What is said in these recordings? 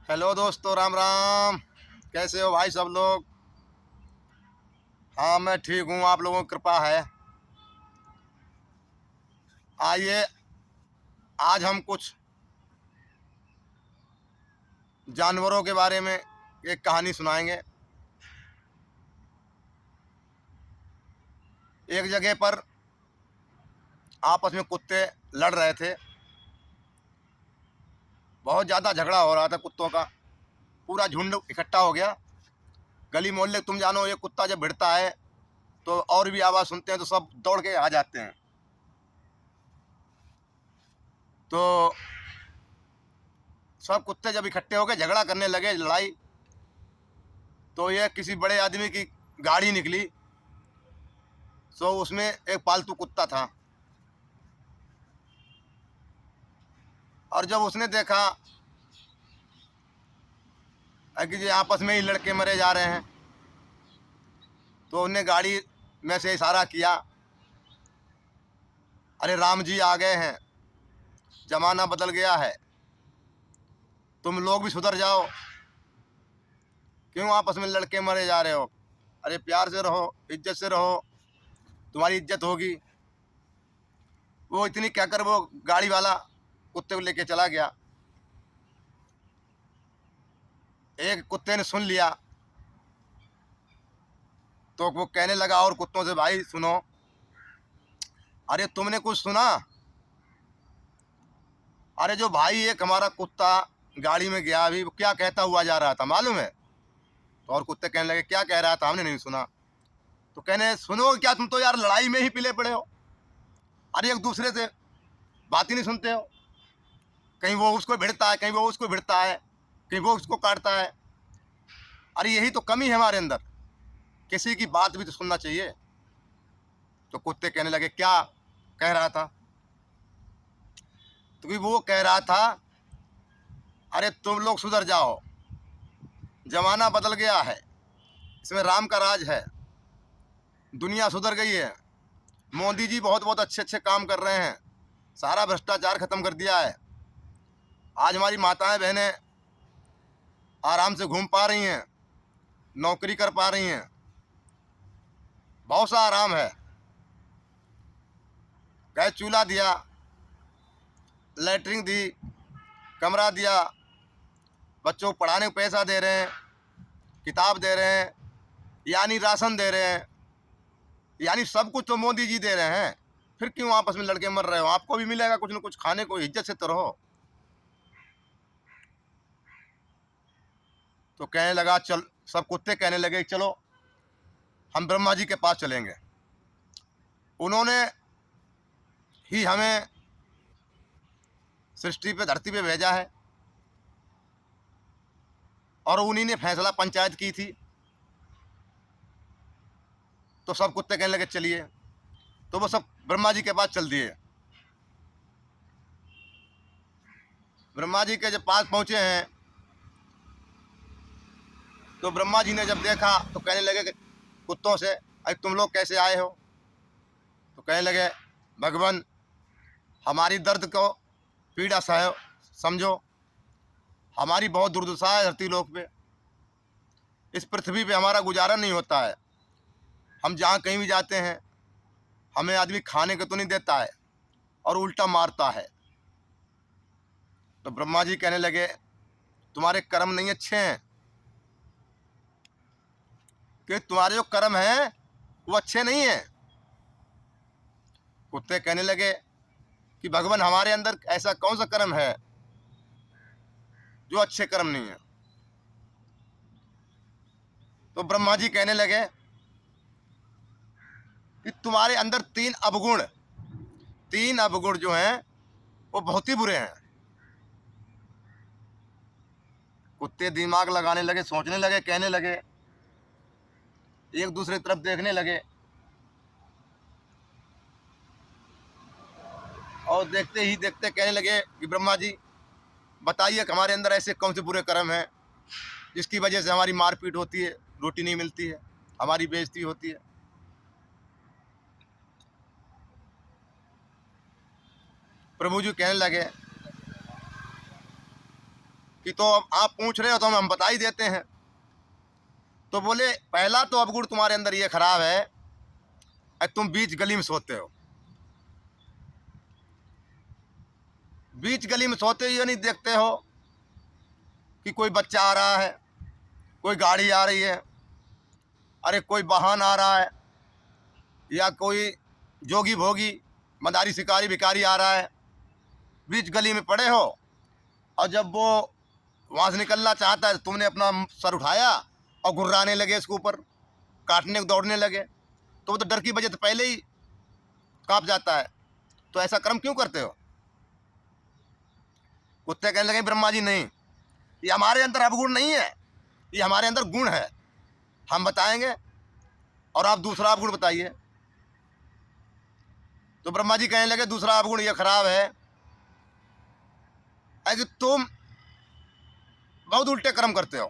Hello दोस्तों, राम राम। कैसे हो भाई सब लोग? हाँ, मैं ठीक हूँ, आप लोगों की कृपा है। आइए, आज हम कुछ जानवरों के बारे में एक कहानी सुनाएंगे। एक जगह पर आपस में कुत्ते लड़ रहे थे। बहुत ज़्यादा झगड़ा हो रहा था कुत्तों का। पूरा झुंड इकट्ठा हो गया। गली मोहल्ले, तुम जानो, ये कुत्ता जब भिड़ता है तो और भी आवाज़ सुनते हैं तो सब दौड़ के आ जाते हैं। तो सब कुत्ते जब इकट्ठे होकर झगड़ा करने लगे, लड़ाई, तो ये किसी बड़े आदमी की गाड़ी निकली। सो उसमें एक पालतू कुत्ता था। और जब उसने देखा कि ये आपस में ही लड़के मरे जा रहे हैं, तो उसने गाड़ी में से इशारा किया, अरे राम जी आ गए हैं, जमाना बदल गया है, तुम लोग भी सुधर जाओ। क्यों आपस में लड़के मरे जा रहे हो? अरे प्यार से रहो, इज्जत से रहो, तुम्हारी इज्जत होगी। वो इतनी कहकर वो गाड़ी वाला कुत्ते को लेके चला गया। एक कुत्ते ने सुन लिया तो वो कहने लगा और कुत्तों से, भाई सुनो, अरे तुमने कुछ सुना? अरे जो भाई एक हमारा कुत्ता गाड़ी में गया, अभी वो क्या कहता हुआ जा रहा था मालूम है? तो और कुत्ते कहने लगे, क्या कह रहा था, हमने नहीं सुना। तो कहने, सुनो क्या, तुम तो यार लड़ाई में ही पिले पड़े हो। अरे एक दूसरे से बात ही नहीं सुनते हो। कहीं वो उसको भिड़ता है, कहीं वो उसको भिड़ता है, कहीं वो उसको काटता है। अरे यही तो कमी है हमारे अंदर, किसी की बात भी तो सुनना चाहिए। तो कुत्ते कहने लगे, क्या कह रहा था? तो वो कह रहा था, अरे तुम लोग सुधर जाओ, जमाना बदल गया है, इसमें राम का राज है, दुनिया सुधर गई है, मोदी जी बहुत बहुत अच्छे अच्छे काम कर रहे हैं, सारा भ्रष्टाचार खत्म कर दिया है। आज हमारी माताएं बहनें आराम से घूम पा रही हैं, नौकरी कर पा रही हैं, बहुत सा आराम है। गैस चूल्हा दिया, लैटरिन दी, कमरा दिया, बच्चों को पढ़ाने को पैसा दे रहे हैं, किताब दे रहे हैं, यानी राशन दे रहे हैं, यानी सब कुछ तो मोदी जी दे रहे हैं। फिर क्यों आपस में लड़के मर रहे हो? आपको भी मिलेगा कुछ न कुछ खाने को, इज्जत से तो रहो। तो कहने लगा, चल, सब कुत्ते कहने लगे, चलो हम ब्रह्मा जी के पास चलेंगे, उन्होंने ही हमें सृष्टि पे, धरती पे भेजा है, और उन्हीं ने फैसला पंचायत की थी। तो सब कुत्ते कहने लगे चलिए। तो वो सब ब्रह्मा जी के पास चल दिए। ब्रह्मा जी के जब पास पहुंचे हैं, तो ब्रह्मा जी ने जब देखा तो कहने लगे कि कुत्तों से, अरे तुम लोग कैसे आए हो? तो कहने लगे, भगवान, हमारी दर्द को, पीड़ा सह समझो, हमारी बहुत दुर्दशा है धरती लोक पे, इस पृथ्वी पे हमारा गुजारा नहीं होता है। हम जहाँ कहीं भी जाते हैं, हमें आदमी खाने को तो नहीं देता है और उल्टा मारता है। तो ब्रह्मा जी कहने लगे, तुम्हारे कर्म नहीं अच्छे हैं, कि तुम्हारे जो कर्म हैं वो अच्छे नहीं हैं। कुत्ते कहने लगे कि भगवान, हमारे अंदर ऐसा कौन सा कर्म है जो अच्छे कर्म नहीं है? तो ब्रह्मा जी कहने लगे कि तुम्हारे अंदर तीन अवगुण जो हैं वो बहुत ही बुरे हैं। कुत्ते दिमाग लगाने लगे, सोचने लगे, कहने लगे, एक दूसरे तरफ देखने लगे, और देखते ही देखते कहने लगे कि ब्रह्मा जी, बताइए कि हमारे अंदर ऐसे कौन से बुरे कर्म हैं जिसकी वजह से हमारी मारपीट होती है, रोटी नहीं मिलती है, हमारी बेइज्जती होती है। प्रभु जी कहने लगे कि तो आप पूछ रहे हो तो हम बता ही देते हैं। तो बोले पहला तो अवगुण तुम्हारे अंदर ये खराब है, तुम बीच गली में सोते हो। बीच गली में सोते हुए नहीं देखते हो कि कोई बच्चा आ रहा है, कोई गाड़ी आ रही है, अरे कोई वाहन आ रहा है, या कोई जोगी भोगी मदारी शिकारी भिखारी आ रहा है। बीच गली में पड़े हो और जब वो वहाँ से निकलना चाहता है तो तुमने अपना सर उठाया और गुर्राने लगे, इसके ऊपर काटने दौड़ने लगे, तो वो तो डर की वजह से पहले ही कांप जाता है। तो ऐसा कर्म क्यों करते हो? कुत्ते कहने लगे ब्रह्मा जी नहीं, ये हमारे अंदर अवगुण नहीं है, ये हमारे अंदर गुण है, हम बताएंगे और आप दूसरा अवगुण बताइए। तो ब्रह्मा जी कहने लगे दूसरा अवगुण ये खराब है कि तुम बहुत उल्टे कर्म करते हो।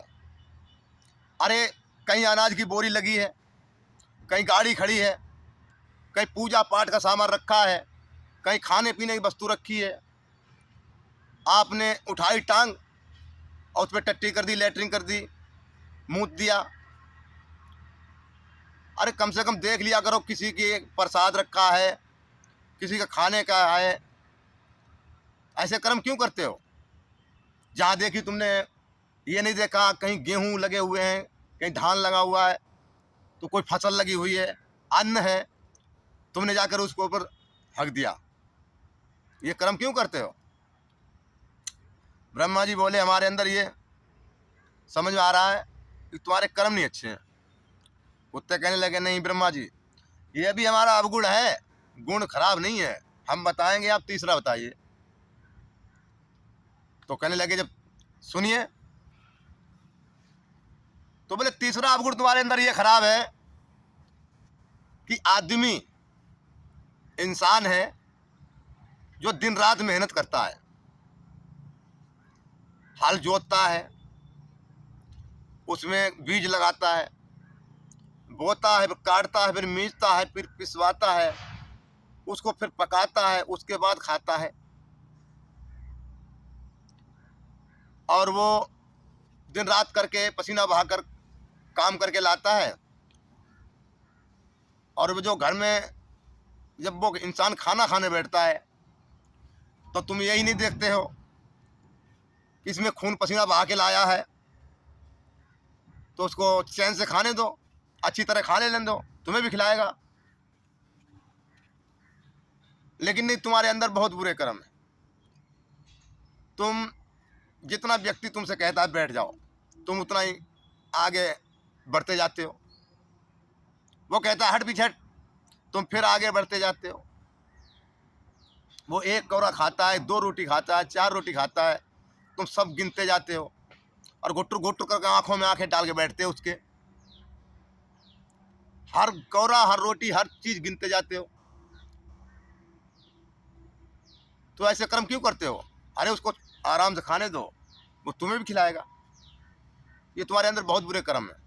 अरे कहीं अनाज की बोरी लगी है, कहीं गाड़ी खड़ी है, कहीं पूजा पाठ का सामान रखा है, कहीं खाने पीने की वस्तु रखी है, आपने उठाई टांग और उस पर टट्टी कर दी, लेटरिन कर दी, मूत दिया। अरे कम से कम देख लिया करो किसी की प्रसाद रखा है, किसी का खाने का है। ऐसे कर्म क्यों करते हो? जहाँ देखी तुमने ये नहीं देखा कहीं गेहूं लगे हुए हैं, कहीं धान लगा हुआ है, तो कोई फसल लगी हुई है, अन्न है, तुमने जाकर उसके ऊपर हक दिया। ये कर्म क्यों करते हो? ब्रह्मा जी बोले हमारे अंदर ये समझ में आ रहा है कि तुम्हारे कर्म नहीं अच्छे हैं। कुत्ते कहने लगे नहीं ब्रह्मा जी, ये भी हमारा अवगुण है, गुण खराब नहीं है, हम बताएंगे, आप तीसरा बताइए। तो कहने लगे जब सुनिए, तो बोले तीसरा अवगुण तुम्हारे अंदर ये खराब है कि आदमी इंसान है जो दिन रात मेहनत करता है, हल जोतता है, उसमें बीज लगाता है, बोता है, फिर काटता है, फिर मींचता है, फिर पिसवाता है, उसको फिर पकाता है, उसके बाद खाता है, और वो दिन रात करके पसीना बहाकर काम करके लाता है। और वो जो घर में जब वो इंसान खाना खाने बैठता है तो तुम यही नहीं देखते हो कि इसमें खून पसीना बहा के लाया है, तो उसको चैन से खाने दो, अच्छी तरह खाने लेने दो, तुम्हें भी खिलाएगा। लेकिन नहीं, तुम्हारे अंदर बहुत बुरे कर्म है। तुम जितना व्यक्ति तुमसे कहता है बैठ जाओ, तुम उतना ही आगे बढ़ते जाते हो। वो कहता है हट पीछे हट, तुम फिर आगे बढ़ते जाते हो। वो एक कौरा खाता है, 2 रोटी खाता है, 4 रोटी खाता है, तुम सब गिनते जाते हो और घुट्टू घुट्टू करके आंखों में आंखें डाल के बैठते हो उसके। हर कौरा, हर रोटी, हर चीज गिनते जाते हो। तो ऐसे कर्म क्यों करते हो? अरे उसको आराम से खाने दो, वो तुम्हें भी खिलाएगा। ये तुम्हारे अंदर बहुत बुरे कर्म है।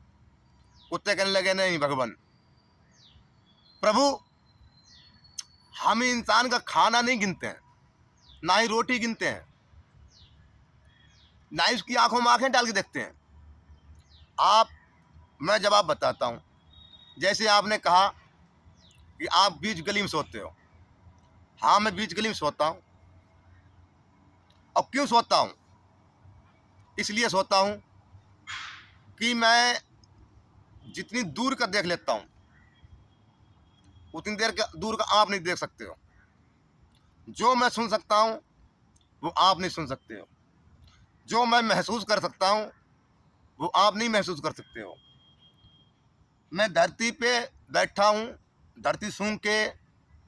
कुत्ते कहने लगे नहीं भगवान, प्रभु हम इंसान का खाना नहीं गिनते हैं, ना ही रोटी गिनते हैं, ना ही उसकी आंखों में आंखें डाल के देखते हैं। मैं जवाब बताता हूँ। जैसे आपने कहा कि आप बीच गली में सोते हो, हाँ मैं बीच गली में सोता हूँ। और क्यों सोता हूँ? इसलिए सोता हूँ कि मैं जितनी दूर का देख लेता हूँ उतनी देर का दूर का आप नहीं देख सकते हो। जो मैं सुन सकता हूँ वो आप नहीं सुन सकते हो। जो मैं महसूस कर सकता हूँ वो आप नहीं महसूस कर सकते हो। मैं धरती पे बैठा हूँ, धरती सूंघ के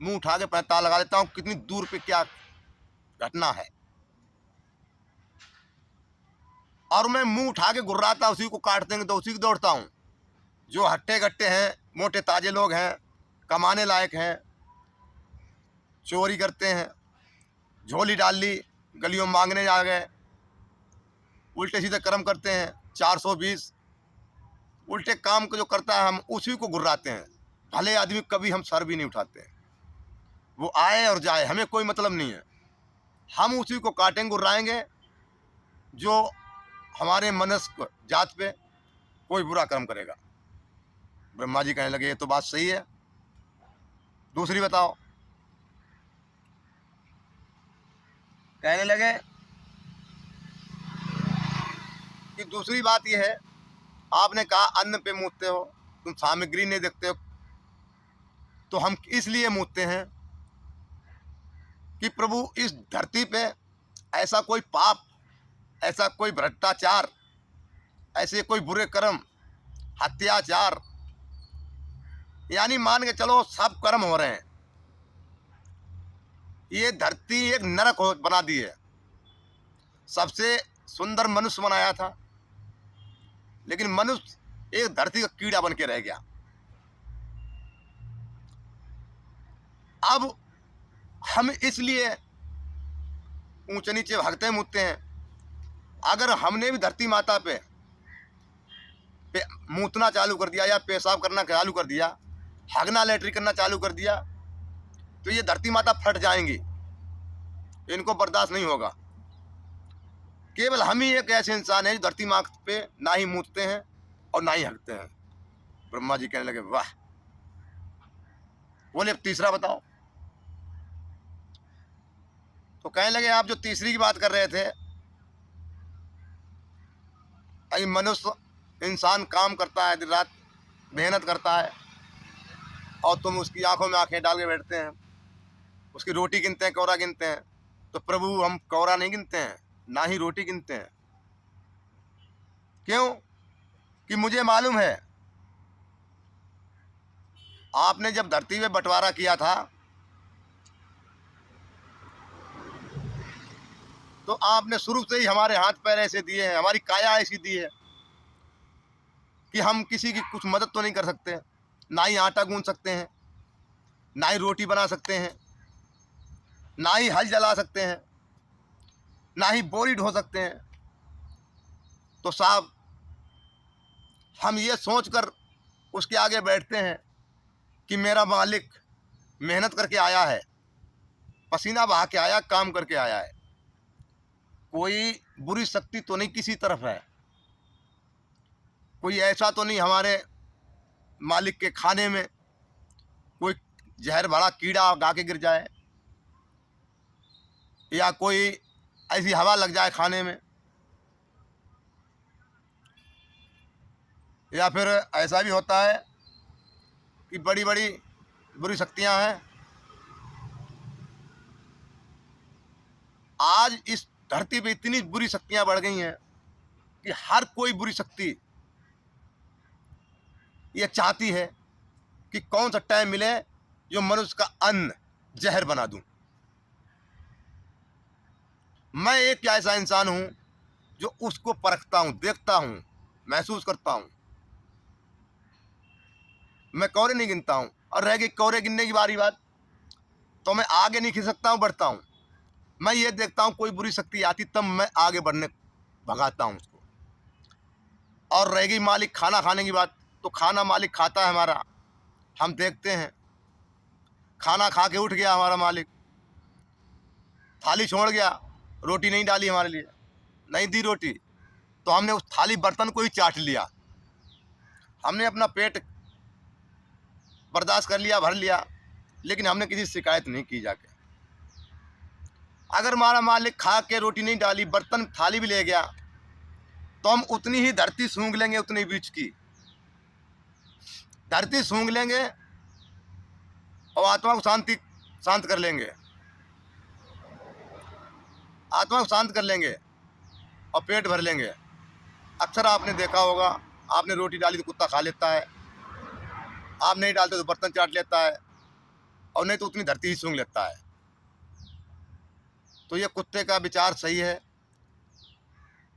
मुंह उठा के पता लगा लेता हूँ कितनी दूर पे क्या घटना है, और मैं मुंह उठा के गुर्राता उसी को काट देंगे तो उसी को दौड़ता हूँ। जो हट्टे गट्टे हैं, मोटे ताजे लोग हैं, कमाने लायक हैं, चोरी करते हैं, झोली डाल ली, गलियों में मांगने जा गए, उल्टे सीधे कर्म करते हैं, 420 उल्टे काम को जो करता है हम उसी को गुर्राते हैं। भले आदमी कभी हम सर भी नहीं उठाते हैं, वो आए और जाए हमें कोई मतलब नहीं है। हम उसी को काटेंगे, गुर्राएंगे जो हमारे मनुष्य जात पे कोई बुरा कर्म करेगा। ब्रह्मा जी कहने लगे ये तो बात सही है, दूसरी बताओ। कहने लगे कि दूसरी बात यह है, आपने कहा अन्न पे मूतते हो, तुम सामग्री नहीं देखते हो, तो हम इसलिए मूतते हैं कि प्रभु इस धरती पे ऐसा कोई पाप, ऐसा कोई भ्रष्टाचार, ऐसे कोई बुरे कर्म, हत्याचार, यानी मान के चलो सब कर्म हो रहे हैं। ये धरती एक नरक बना दी है। सबसे सुंदर मनुष्य बनाया था, लेकिन मनुष्य एक धरती का कीड़ा बन के रह गया। अब हम इसलिए ऊंचे नीचे भागते मूतते हैं। अगर हमने भी धरती माता पे मूतना चालू कर दिया या पेशाब करना चालू कर दिया, हगना लेटरी करना चालू कर दिया, तो ये धरती माता फट जाएंगी, इनको बर्दाश्त नहीं होगा। केवल हम ही एक ऐसे इंसान है जो धरती माता पे ना ही मूतते हैं और ना ही हगते हैं। ब्रह्मा जी कहने लगे वाह। बोले अब तीसरा बताओ। तो कहने लगे आप जो तीसरी की बात कर रहे थे, अभी मनुष्य इंसान काम करता है, दिन रात मेहनत करता है, और तुम उसकी आंखों में आंखें डाल के बैठते हैं, उसकी रोटी गिनते हैं, कौरा गिनते हैं। तो प्रभु हम कौरा नहीं गिनते हैं, ना ही रोटी गिनते हैं। क्यों? कि मुझे मालूम है आपने जब धरती पे बंटवारा किया था तो आपने शुरू से ही हमारे हाथ पैर ऐसे दिए हैं, हमारी काया ऐसी दी है कि हम किसी की कुछ मदद तो नहीं कर सकते, ना ही आटा गूंथ सकते हैं, ना ही रोटी बना सकते हैं, ना ही हल जला सकते हैं, ना ही बोरी ढो सकते हैं। तो साहब हम ये सोचकर उसके आगे बैठते हैं कि मेरा मालिक मेहनत करके आया है, पसीना बहा के आया, काम करके आया है, कोई बुरी शक्ति तो नहीं किसी तरफ है, कोई ऐसा तो नहीं हमारे मालिक के खाने में कोई जहर भरा कीड़ा गा के गिर जाए, या कोई ऐसी हवा लग जाए खाने में, या फिर ऐसा भी होता है कि बड़ी बड़ी बुरी शक्तियां हैं। आज इस धरती पे इतनी बुरी शक्तियां बढ़ गई हैं कि हर कोई बुरी शक्ति ये चाहती है कि कौन सा टाइम मिले जो मनुष्य का अन्न जहर बना दूं। मैं एक ऐसा इंसान हूं जो उसको परखता हूं, देखता हूं, महसूस करता हूं। मैं कौरे नहीं गिनता हूं, और रह गई कौरे गिनने की बारी बात, तो मैं आगे नहीं खिसकता हूं, बढ़ता हूं। मैं ये देखता हूं कोई बुरी शक्ति आती तब मैं आगे बढ़ने भगाता हूं उसको। और रह गई मालिक खाना खाने की बात, तो खाना मालिक खाता है हमारा, हम देखते हैं। खाना खा के उठ गया हमारा मालिक, थाली छोड़ गया, रोटी नहीं डाली हमारे लिए, नहीं दी रोटी, तो हमने उस थाली बर्तन को ही चाट लिया। हमने अपना पेट बर्दाश्त कर लिया, भर लिया, लेकिन हमने किसी शिकायत नहीं की जाके। अगर हमारा मालिक खा के रोटी नहीं डाली, बर्तन थाली भी ले गया, तो हम उतनी ही धरती सूंघ लेंगे, उतनी बीच की धरती सूंघ लेंगे और आत्मा को शांत कर लेंगे, आत्मा को शांत कर लेंगे और पेट भर लेंगे। अक्सर आपने देखा होगा, आपने रोटी डाली तो कुत्ता खा लेता है, आप नहीं डालते तो बर्तन चाट लेता है, और नहीं तो उतनी धरती ही सूंघ लेता है। तो ये कुत्ते का विचार सही है।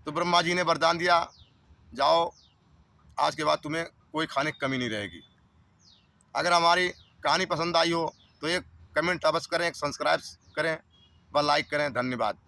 तो ब्रह्मा जी ने वरदान दिया, जाओ आज के बाद तुम्हें कोई खाने की कमी नहीं रहेगी। अगर हमारी कहानी पसंद आई हो तो एक कमेंट अवश्य करें, एक सब्सक्राइब करें व लाइक करें। धन्यवाद।